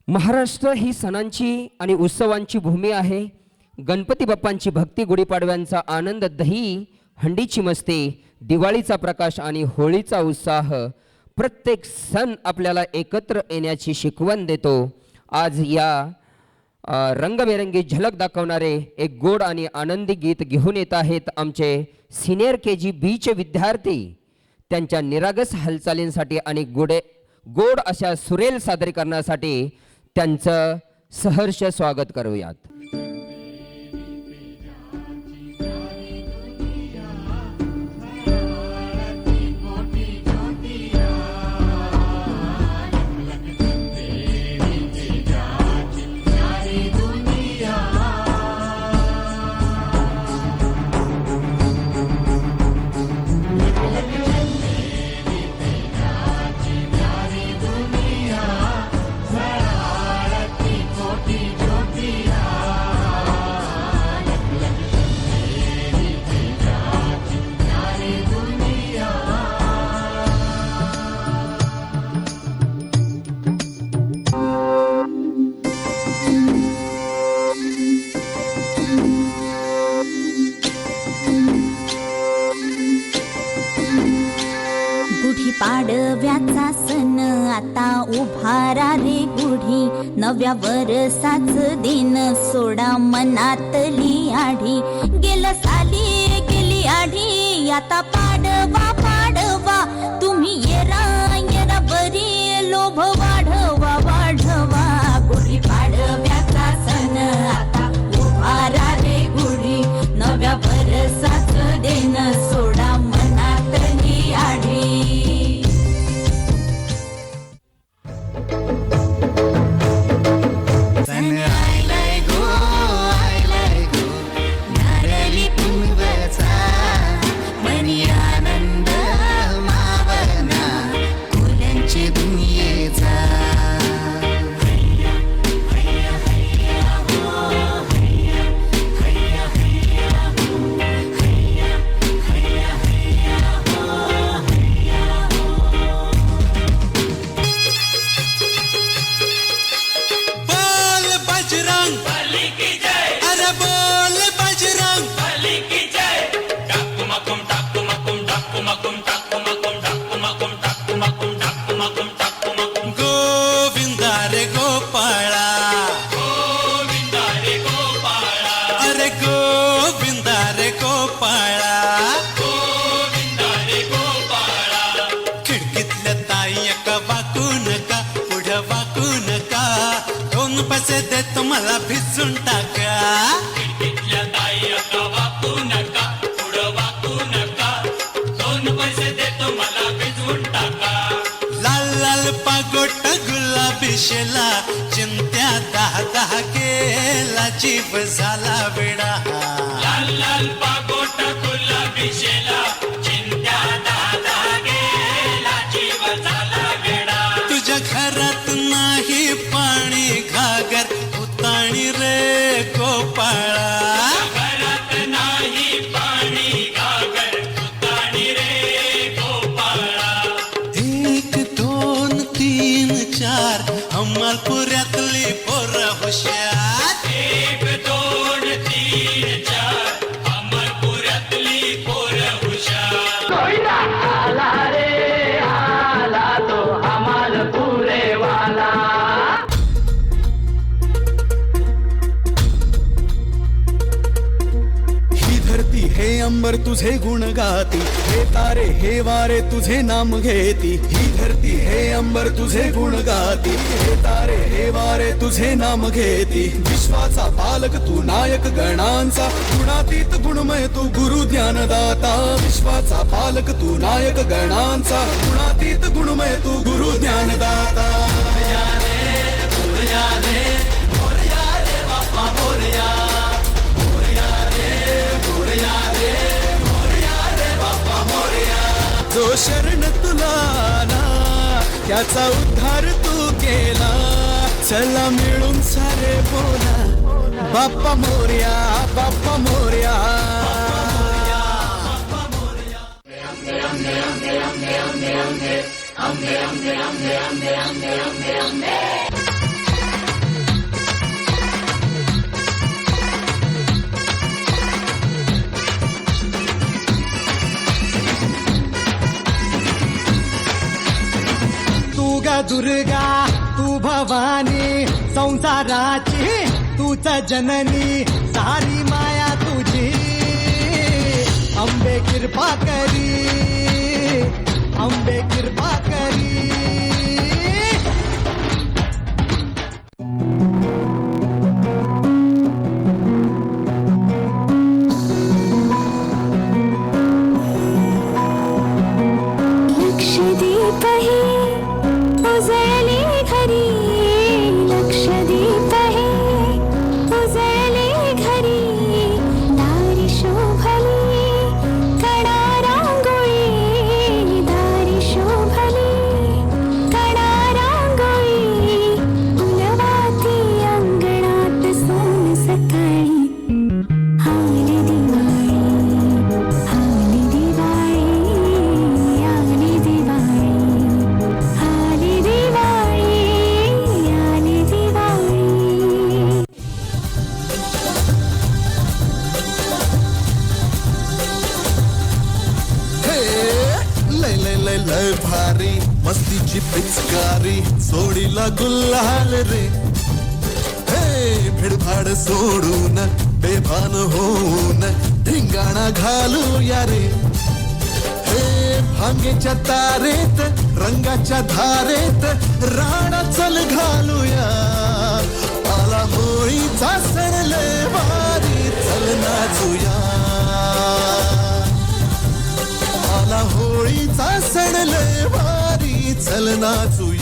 महाराष्ट्र ही सणांची आणि उत्सवांची भूमी आहे. गणपती बाप्पांची भक्ती, गुढीपाडव्यांचा आनंद, दही हंडीची मस्ती, दिवाळीचा प्रकाश आणि होळीचा उत्साह, प्रत्येक सण आपल्याला एकत्र येण्याची शिकवण देतो. आज या रंगबेरंगी झलक दाखवणारे एक गोड आणि आनंदी गीत घेऊन येत आहेत आमचे सिनियर KG बीचे विद्यार्थी. त्यांच्या निरागस हालचालींसाठी आणि गोड अशा सुरेल सादरीकरणासाठी त्यांचं सहर्ष स्वागत करूयात. पाडव्याचा सण आता उभारा रे गुढी, नव्या वर्षाच दिन सोडा मनातली आढी. गेलं साली गेली आढी, आता पाडवा पाडवा, तुम्ही येरा येरा बरी, लोभ वाढवा वाढवा. गुढी पाडव्याचा सण आता उभारा रे गुढी, नव्या वर्षाच दिन सोडा मनातली आढी. पैसे देतो मला भिजून टाका. खिडकीतल्या ताई आता वाकू नका, पुढं वाकू नका. 2 पैसे देतो मला भिजवून टाका. लाल लाल पागोट गुलाबी शेला, चिंत्या 10 केला, जीव झाला वेडा. लाल लाल पागोट गुलाबी शेला, चिंत्या 10 केला, जीव झाला वेडा. तुझ्या घरात नाही पाणी घागर, उताणी रे गोपाळा. घरात नाही पाणी घागर, उताणी रे गोपाळा. 1 2 3 4 अमलपुऱ्यातली पोरं हुशार. 1 2 3 4 अमलपुऱ्यातली पोरं हुशार. आला रे आला तो अमलपुरे वाला. हे अंबर तुझे गुण गाती, हे तारे हे वारे तुझे नाम घेती. ही धरती हे अंबर तुझे गुण गाती, हे तारे हे वारे तुझे नाम घेती. विश्वाचा पालक तू नायक गणांचा, गुणातीत गुणमय तू गुरु ज्ञानदाता. विश्वाचा पालक तू नायक गणांचा, गुणातीत गुणमय तू गुरु ज्ञानदाता. जो शरण तुला ना, त्याचा उद्धार तू केला. चला मिळून सारे बोला, Bappa Morya Bappa Morya. Ambe, ambe, ambe, ambe, ambe, ambe, ambe, ambe, ambe. Durga तू भवानी संसाराची तूच जननी सारी माया तुझी अंबे कृपा करी अंबे कृपा करी लक्षदीप हे उजळले घरी लक्षदीप हे उजळले घरी दारी शोभली कडा रांगोळी दारी शोभली कडा रांगोळी फुलवाती अंगणात सोन सकाळी आली दिवाळी आली दिवाळी आली दिवाळी आली दिवाळी आली दिवाळी हे लय लय लय लय भारी मस्तीची पिचकारी सोडीला गुल्हाल रे हे भिडभाड सोडून बेभान होऊन धिंगाणा घालूया रे हे भांगेच्या तारेत रंगाच्या धारेत राणा चल घालूया आला होळीचा सण लय भारी चल नाचूया आला होळीचा सण लय भारी चल नाचूया